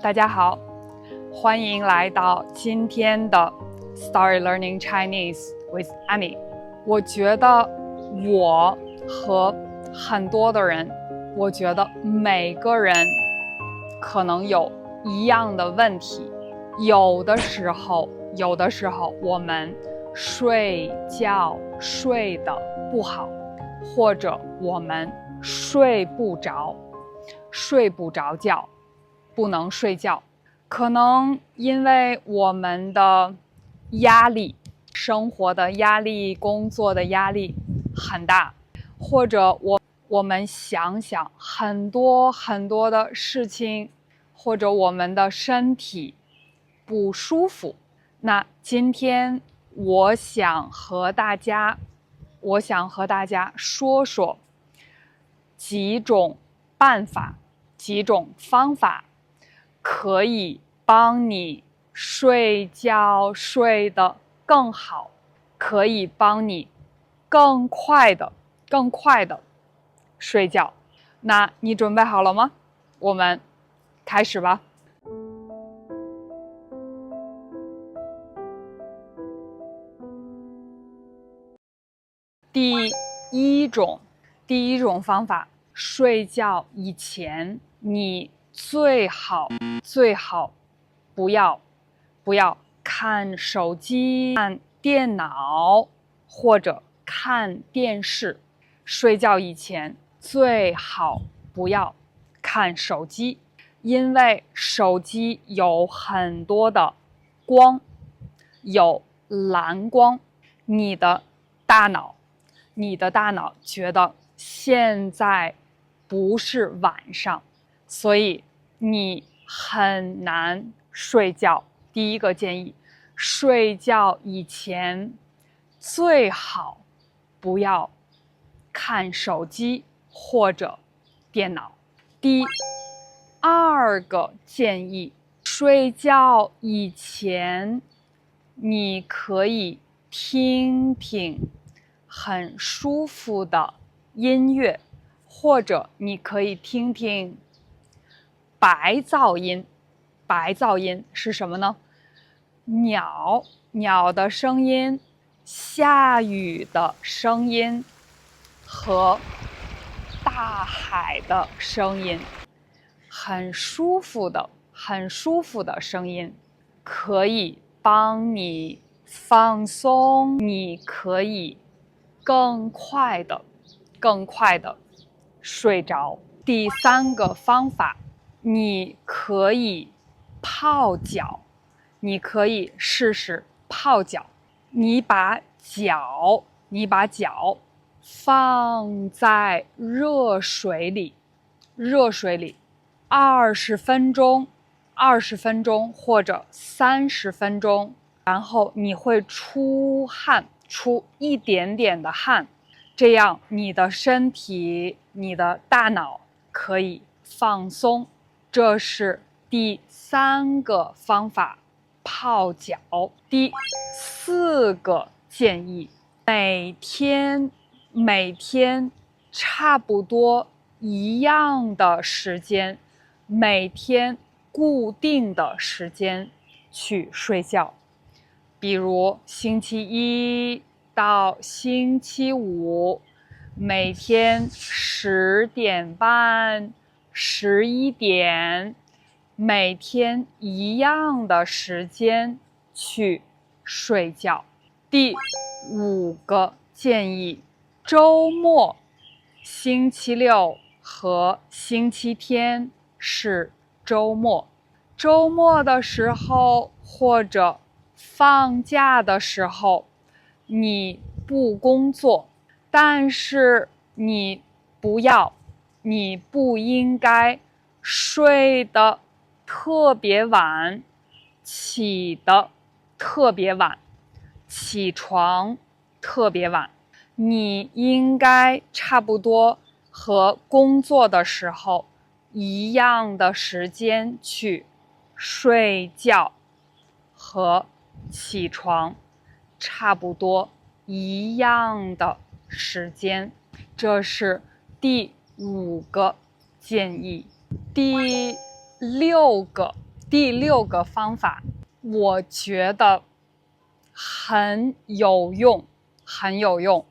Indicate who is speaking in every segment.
Speaker 1: 大家好，欢迎来到今天的 Start Learning Chinese with Annie。我觉得我和很多的人，我觉得每个人可能有一样的问题。有的时候我们睡觉睡得不好，或者我们睡不着觉，不能睡觉，可能因为我们的压力，生活的压力，工作的压力很大，或者我们想很多的事情，或者我们的身体不舒服。那今天我想和大家说说几种办法，几种方法，可以帮你睡觉睡得更好，可以帮你更快的睡觉。那你准备好了吗？我们开始吧。第一种方法，睡觉以前你最好不要看手机、看电脑或者看电视。睡觉以前最好不要看手机，因为手机有很多的光，有蓝光，你的大脑觉得现在不是晚上，所以你很难睡觉。第一个建议，睡觉以前最好不要看手机或者电脑。第二个建议，睡觉以前你可以听很舒服的音乐，或者你可以听白噪音。白噪音是什么呢？鸟的声音，下雨的声音和大海的声音，很舒服的声音，可以帮你放松，你可以更快的睡着。第三个方法，你可以泡脚，你可以试试泡脚。你把脚放在热水里20分钟或者30分钟，然后你会出一点点的汗，这样你的身体、你的大脑可以放松。这是第三个方法，泡脚。第四个建议，每天差不多一样的时间，每天固定的时间去睡觉。比如星期一到星期五，每天10点半、11点，每天一样的时间去睡觉。第五个建议，周末，星期六和星期天是周末。周末的时候或者放假的时候，你不工作，但是你不应该睡得特别晚，起得特别晚，起床特别晚。你应该差不多和工作的时候一样的时间去睡觉，和起床差不多一样的时间。这是第五个建议。第六个第6个方法，我觉得很有用，很有用，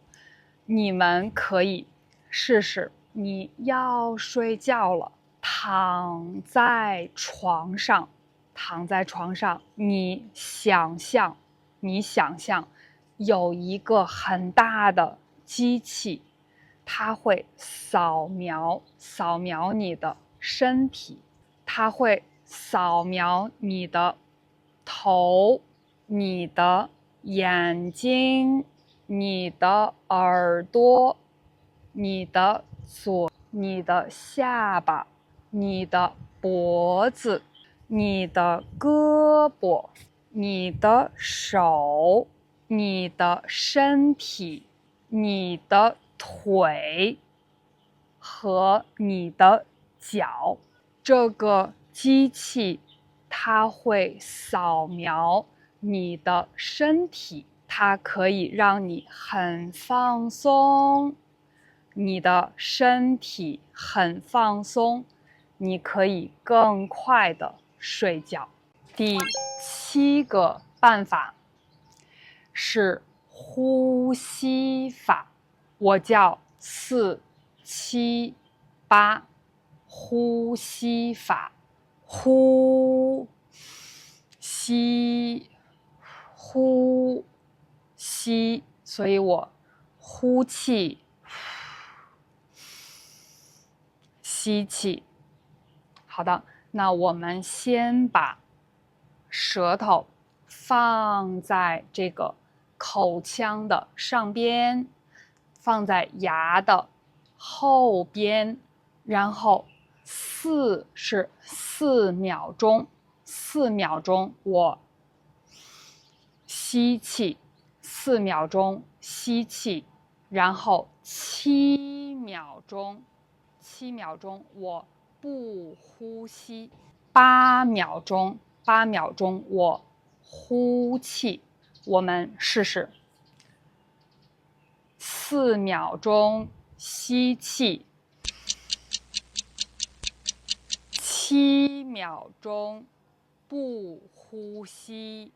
Speaker 1: 你们可以试试。你要睡觉了，躺在床上，你想象有一个很大的机器，它会扫描你的身体，它会扫描你的头、你的眼睛、你的耳朵、你的你的下巴、你的脖子、你的胳膊、你的手、你的身体、你的腿和你的脚。这个机器它会扫描你的身体，它可以让你很放松，你的身体很放松，你可以更快的睡觉。第7个办法是呼吸法，我叫478呼吸法，呼吸呼吸，所以我呼气，吸气。好的，那我们先把舌头放在这个口腔的上边，放在牙的后边，然后4是4秒钟，4秒钟我吸气，4秒钟吸气，然后7秒钟我不呼吸，8秒钟我呼气。我们试试，4秒钟吸气，7秒钟不呼吸。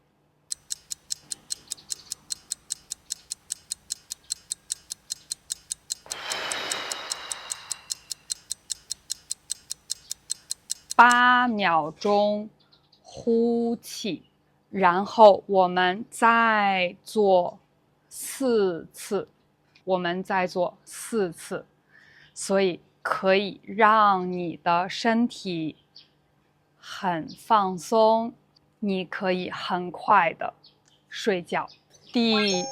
Speaker 1: 8秒钟呼气，然后我们再做4次，所以可以让你的身体很放松，你可以很快的睡觉。第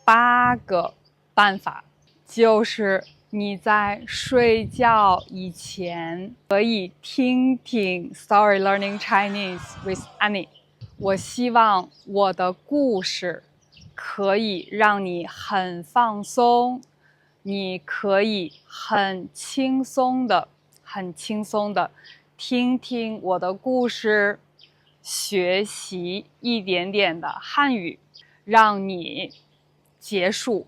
Speaker 1: 8个办法就是你在睡觉以前可以听听 Story Learning Chinese with Annie。我希望我的故事可以让你很放松，你可以很轻松的听听我的故事，学习一点点的汉语，让你结束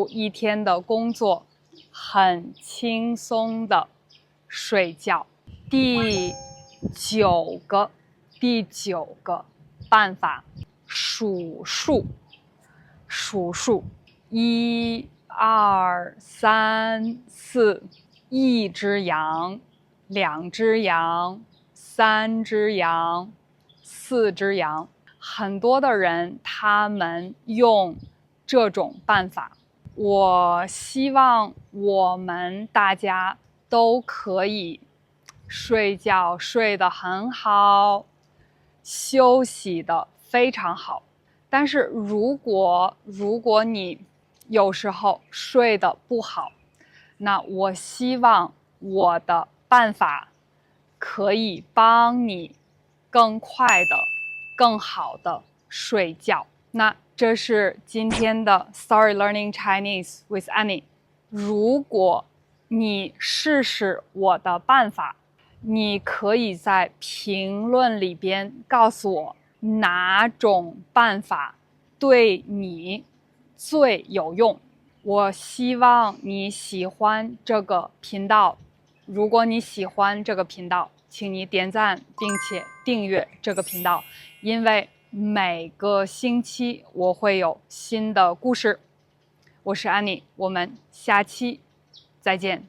Speaker 1: 一天的工作，很轻松的睡觉。第9个办法，数数，1、2、3、4，一只羊，2只羊，3只羊，4只羊。很多的人他们用这种办法，我希望我们大家都可以睡觉睡得很好，休息得非常好。但是如果你有时候睡得不好，那我希望我的办法可以帮你更快的、更好的睡觉。那这是今天的 Story Learning Chinese with Annie。如果你试试我的办法，你可以在评论里边告诉我哪种办法对你最有用。我希望你喜欢这个频道。如果你喜欢这个频道，请你点赞并且订阅这个频道，因为每个星期我会有新的故事。我是安妮，我们下期再见。